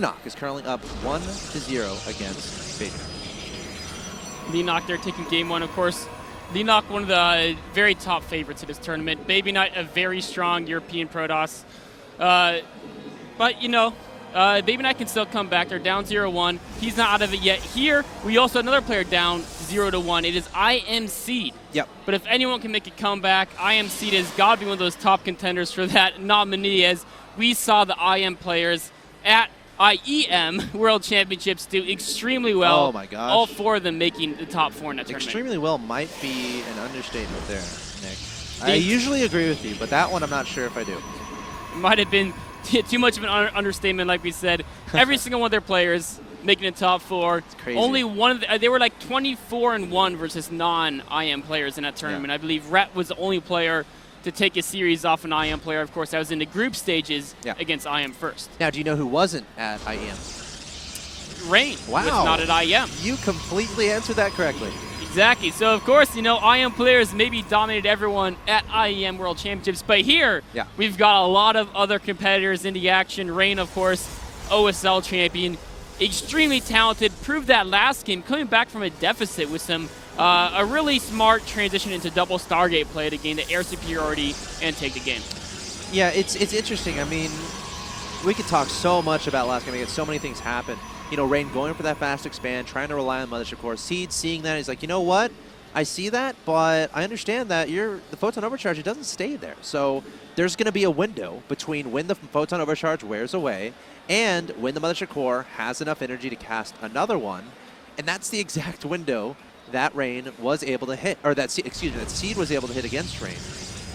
Knock is currently up 1-0 against Baby. Knock there taking game one, of course. Knock, one of the very top favorites of this tournament. Baby Knight, a very strong European Protoss. But, you know, Baby Knight can still come back. They're down 0-1. He's not out of it yet. Here, we also have another player down 0-1. It is IM Seed. Yep. But if anyone can make a comeback, IM Seed has got to be one of those top contenders for that nominee, as we saw the IM players at IEM World Championships do extremely well. Oh my gosh. All four of them making the top four in that tournament. Extremely well might be an understatement there, Nick. I usually agree with you, but that one I'm not sure if I do. It might have been too much of an understatement, like we said. Every single one of their players making the top four. It's crazy. Only one of they were like 24-1 versus non-IM players in that tournament. Yeah. I believe Rhett was the only player to take a series off an IM player. Of course, that was in the group stages against IM first. Now, do you know who wasn't at IEM? Rain was not at IEM. You completely answered that correctly. Exactly. So, of course, you know, IM players maybe dominated everyone at IEM World Championships, but here we've got a lot of other competitors in the action. Rain, of course, OSL champion, extremely talented, proved that last game, coming back from a deficit with some a really smart transition into double Stargate play to gain the air superiority and take the game. Yeah, it's interesting. I mean, we could talk so much about last game. So many things happen. You know, Rain going for that fast expand, trying to rely on Mothership Core. Seed seeing that, he's like, you know what? I see that, but I understand that the Photon Overcharge, it doesn't stay there. So there's going to be a window between when the Photon Overcharge wears away and when the Mothership Core has enough energy to cast another one. And that's the exact window that Rain was able to hit, or that Seed was able to hit against Rain.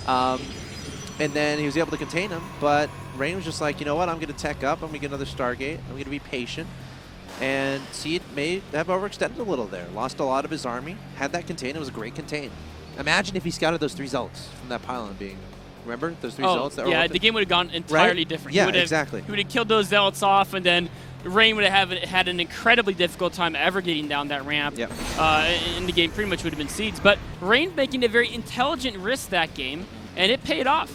And then he was able to contain him, but Rain was just like, you know what, I'm going to tech up, I'm going to get another Stargate, I'm going to be patient. And Seed may have overextended a little there, lost a lot of his army, had that contain, it was a great contain. Imagine if he scouted those 3 Zealots from that pylon being, remember those 3 Zealots that were yeah, the game would have gone entirely different. Yeah, exactly. He would have killed those Zealots off, and then Rain would have had an incredibly difficult time ever getting down that ramp. Yep. And the game pretty much would have been Seeds. But Rain making a very intelligent risk that game, and it paid off.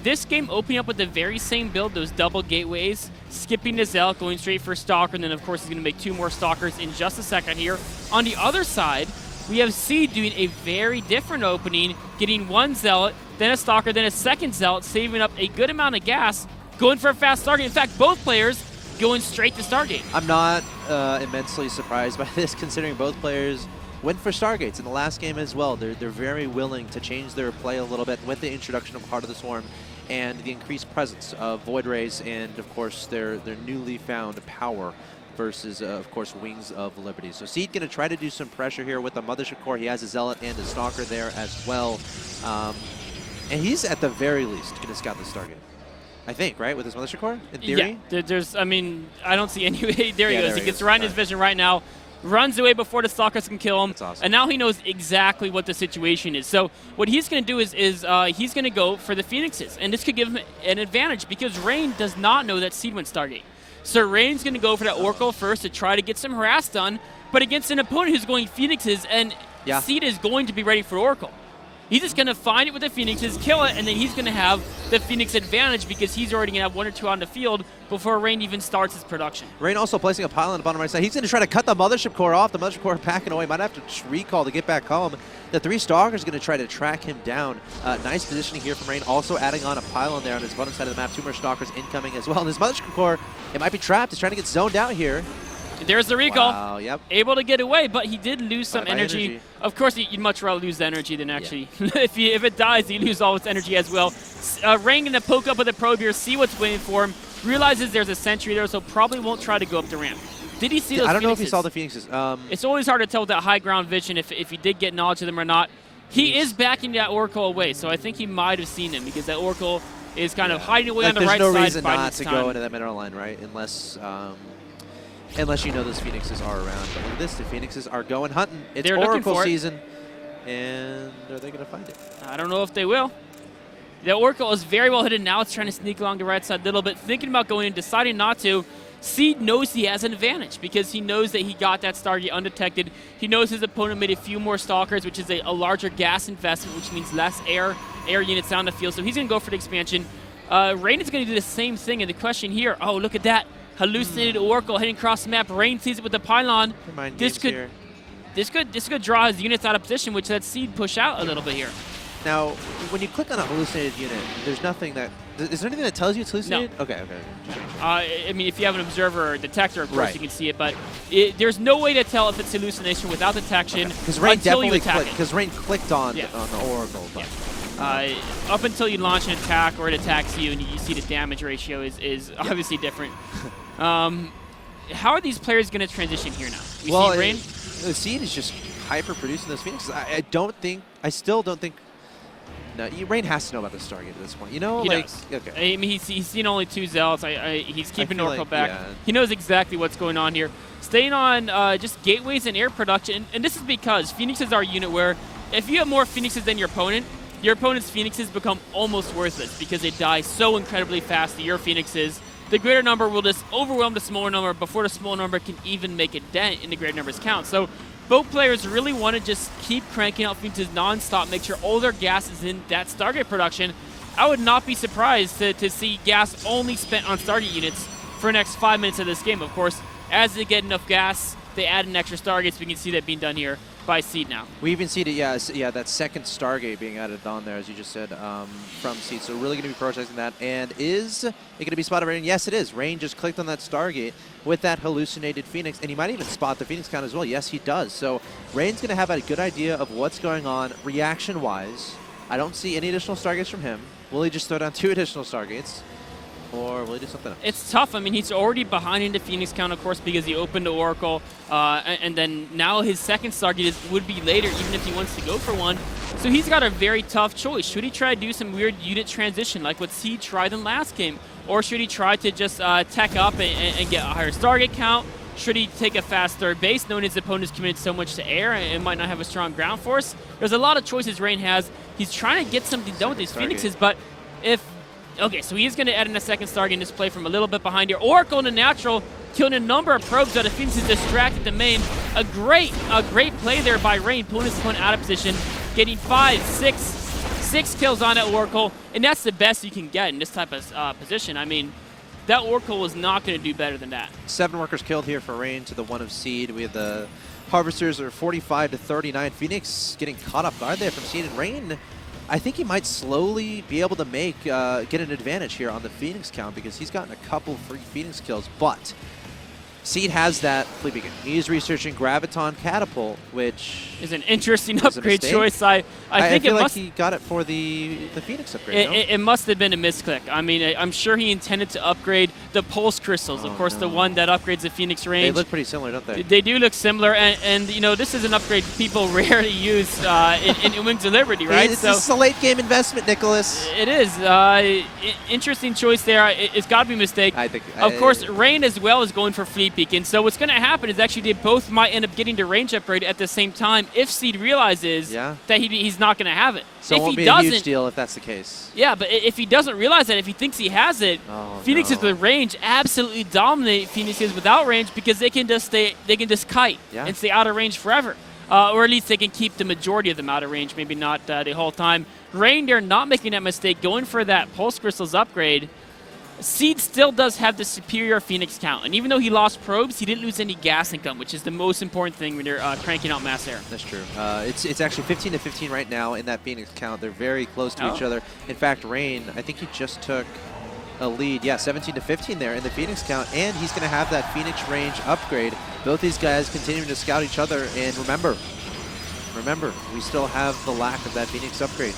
This game opening up with the very same build, those double gateways, skipping the Zealot, going straight for Stalker, and then of course he's going to make 2 more Stalkers in just a second here. On the other side, we have Seed doing a very different opening, getting 1 Zealot, then a Stalker, then a second Zealot, saving up a good amount of gas, going for a fast Stargate. In fact, both players going straight to Stargate. I'm not immensely surprised by this, considering both players went for Stargates in the last game as well. They're very willing to change their play a little bit with the introduction of Heart of the Swarm and the increased presence of Void Rays and, of course, their newly found power versus, of course, Wings of Liberty. So Seed going to try to do some pressure here with the Mothership Core. He has a Zealot and a Stalker there as well. And he's, at the very least, going to scout the Stargate. I think, right, with his Mothership Core, in theory? Yeah, I mean, I don't see any way. There he goes. He gets right in his vision right now, runs away before the Stalkers can kill him. That's awesome. And now he knows exactly what the situation is. So what he's going to do is he's going to go for the Phoenixes. And this could give him an advantage because Rain does not know that Seed went Stargate. So Rain's going to go for that Oracle first to try to get some harass done, but against an opponent who's going Phoenixes, and Seed is going to be ready for Oracle. He's just going to find it with the Phoenixes, kill it, and then he's going to have the Phoenix advantage because he's already going to have 1 or 2 on the field before Rain even starts his production. Rain also placing a pylon on the bottom right side. He's going to try to cut the Mothership Core off. The Mothership Core packing away. Might have to recall to get back home. The 3 Stalkers going to try to track him down. Nice positioning here from Rain. Also adding on a pylon there on his bottom side of the map. 2 more Stalkers incoming as well. And his Mothership Core, it might be trapped. He's trying to get zoned out here. There's the recall. Wow, yep. Able to get away, but he did lose some energy. Of course, you'd much rather lose the energy than actually, if it dies, you lose all its energy as well. Rain going to poke up with a probe here, see what's waiting for him, realizes there's a sentry there, so probably won't try to go up the ramp. Did he see those I don't Phoenixes? know if he saw the Phoenixes. It's always hard to tell with that high ground vision if he did get knowledge of them or not. He is backing that Oracle away, so I think he might have seen him because that Oracle is kind of hiding away on the right side. There's no reason not to go into that mineral line, right? Unless you know those Phoenixes are around. But look at this, the Phoenixes are going hunting. It's Oracle season. And are they going to find it? I don't know if they will. The Oracle is very well hidden now. It's trying to sneak along the right side a little bit, thinking about going in, deciding not to. Seed knows he has an advantage because he knows that he got that Stargate undetected. He knows his opponent made a few more Stalkers, which is a larger gas investment, which means less air units on the field. So he's going to go for the expansion. Rain is going to do the same thing. And the question here, oh, look at that. Hallucinated Oracle heading across the map. Rain sees it with the pylon. This could draw his units out of position, which lets Seed push out a little bit here. Now, when you click on a hallucinated unit, there's nothing that... Is there anything that tells you it's hallucinated? No. Okay. I mean, if you have an observer or detector, of course you can see it, but there's no way to tell if it's hallucination without detection until you attack it. Because Rain clicked on the Oracle. But. Up until you launch an attack or it attacks you and you see the damage ratio is obviously different. How are these players going to transition here now? We see Rain? Seed is just hyper-producing those Phoenixes. I still don't think... No, Rain has to know about the Stargate at this point. You know, he does. Okay. I mean, he's seen only 2 Zealots. He's keeping Oracle back. Yeah. He knows exactly what's going on here. Staying on just gateways and air production, and this is because Phoenixes are a unit where if you have more Phoenixes than your opponent's Phoenixes become almost worthless because they die so incredibly fast to your Phoenixes. The greater number will just overwhelm the smaller number before the small number can even make a dent in the greater number's count. So both players really want to just keep cranking out Phoenixes non-stop, make sure all their gas is in that Stargate production. I would not be surprised to see gas only spent on Stargate units for the next 5 minutes of this game. Of course, as they get enough gas, they add an extra Stargates. We can see that being done here by Seed now. We even see it, that second Stargate being added on there, as you just said, from Seed. So really going to be prioritizing that. And is it going to be spotted Rain? Yes, it is. Rain just clicked on that Stargate with that hallucinated Phoenix, and he might even spot the Phoenix count as well. Yes, he does. So Rain's going to have a good idea of what's going on reaction-wise. I don't see any additional Stargates from him. Will he just throw down 2 additional Stargates? Or will he do something else? It's tough. I mean, he's already behind in the Phoenix count, of course, because he opened the Oracle. And then now his second Stargate would be later, even if he wants to go for one. So he's got a very tough choice. Should he try to do some weird unit transition like what Seed tried in last game? Or should he try to just tech up and get a higher Stargate count? Should he take a fast third base, knowing his opponent's committed so much to air and might not have a strong ground force? There's a lot of choices Rain has. He's trying to get something done with these Phoenixes, but if... Okay, so he's going to add in a second Stargate in this play from a little bit behind here. Oracle in the natural, killing a number of probes out of Phoenixes, distracted the main. A great play there by Rain, pulling his opponent out of position, getting 6 kills on that Oracle, and that's the best you can get in this type of position. I mean, that Oracle was not going to do better than that. 7 workers killed here for Rain to the 1 of Seed. We have the Harvesters are 45 to 39. Phoenix getting caught up guard there from Seed, and Rain, I think he might slowly be able to get an advantage here on the Phoenix count because he's gotten a couple free Phoenix kills, but Seed has that flea beacon. He's researching Graviton Catapult, which is an interesting upgrade choice. I think feel like he got it for the Phoenix upgrade. It must have been a misclick. I mean, I'm sure he intended to upgrade the Pulse Crystals, of course, the one that upgrades the Phoenix range. They look pretty similar, don't they? They do look similar, and you know, this is an upgrade people rarely use in Wings of Liberty, right? This is a late game investment, Nicholas. It is. Interesting choice there. It's got to be a mistake. I think. Of course, Rain as well is going for Flea Beacon. So what's going to happen is actually they both might end up getting the range upgrade at the same time if Seed realizes that he's not going to have it. So it won't be a huge deal if that's the case. Yeah, but if he doesn't realize that, if he thinks he has it, Phoenixes with range absolutely dominate Phoenixes without range because they can just kite and stay out of range forever. Or at least they can keep the majority of them out of range, maybe not the whole time. Rain, they're not making that mistake, going for that Pulse Crystals upgrade. Seed still does have the superior Phoenix count, and even though he lost probes, he didn't lose any gas income, which is the most important thing when you're cranking out mass air. That's true. It's actually 15 to 15 right now in that Phoenix count. They're very close to each other. In fact, Rain, I think he just took a lead. Yeah, 17 to 15 there in the Phoenix count, and he's going to have that Phoenix range upgrade. Both these guys continuing to scout each other, and remember, we still have the lack of that Phoenix upgrade,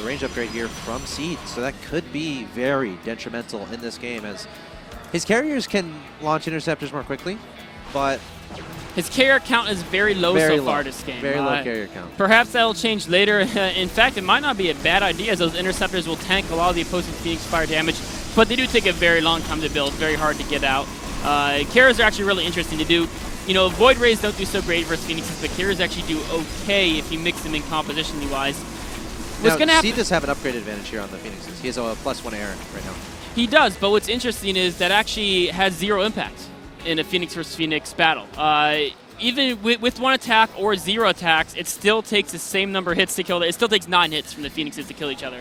range upgrade here from Seed, so that could be very detrimental in this game as his carriers can launch interceptors more quickly, but his carrier count is very low so far this game. Very low carrier count. Perhaps that'll change later. In fact, it might not be a bad idea as those interceptors will tank a lot of the opposing Phoenix fire damage, but they do take a very long time to build, very hard to get out. Carriers are actually really interesting to do. You know, Void Rays don't do so great versus Phoenixes, but carriers actually do okay if you mix them in compositionally wise. What's going to happen? Seed does have an upgrade advantage here on the Phoenixes. He has a +1 air right now. He does, but what's interesting is that actually has 0 impact in a Phoenix versus Phoenix battle. Even with 1 attack or 0 attacks, it still takes the same number of hits to kill. It still takes 9 hits from the Phoenixes to kill each other.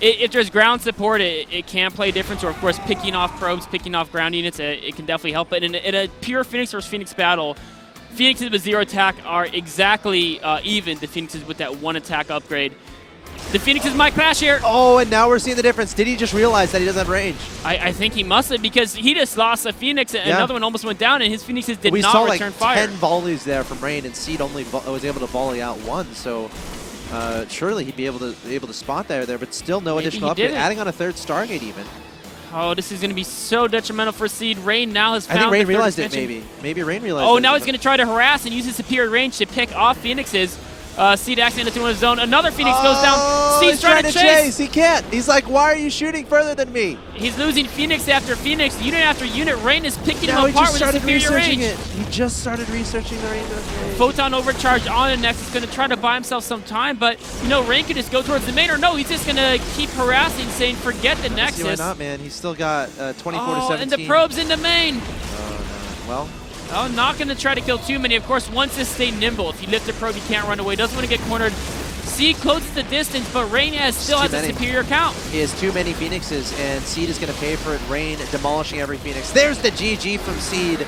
If there's ground support, it can play a difference, or of course picking off probes, picking off ground units, it can definitely help. But in a pure Phoenix versus Phoenix battle, Phoenixes with 0 attack are exactly even to Phoenixes with that 1 attack upgrade. The Phoenixes might crash here. Oh, and now we're seeing the difference. Did he just realize that he doesn't have range? I think he must have, because he just lost a Phoenix, and another one almost went down, and his Phoenixes did not return fire. We saw like 10 volleys there from Rain, and Seed only was able to volley out 1, so surely he'd be able to spot there, but still no additional upgrade. Adding on a 3rd Stargate even. Oh, this is going to be so detrimental for Seed. Rain now has found I think Rain the realized it, extension. Maybe Rain realized it. Oh, now he's going to try to harass and use his superior range to pick off Phoenixes. Seed accident into his zone. Another Phoenix goes down. Seed's trying to chase. He can't. He's like, why are you shooting further than me? He's losing Phoenix after Phoenix, unit after unit. Rain is picking him Now apart with his superior range. He just started researching the range. Photon overcharge on the Nexus. Going to try to buy himself some time, but you know, Rain could just go towards the main, or no, he's just going to keep harassing, saying forget the Nexus. Why not, man? He's still got 24 to 17. And the probe's in the main. Oh, no. Well. Oh, not going to try to kill too many. Of course, wants to stay nimble. If you lift a probe, you can't run away. Doesn't want to get cornered. Seed closes the distance, but Rain still has a superior count. He has too many Phoenixes, and Seed is going to pay for it. Rain demolishing every Phoenix. There's the GG from Seed.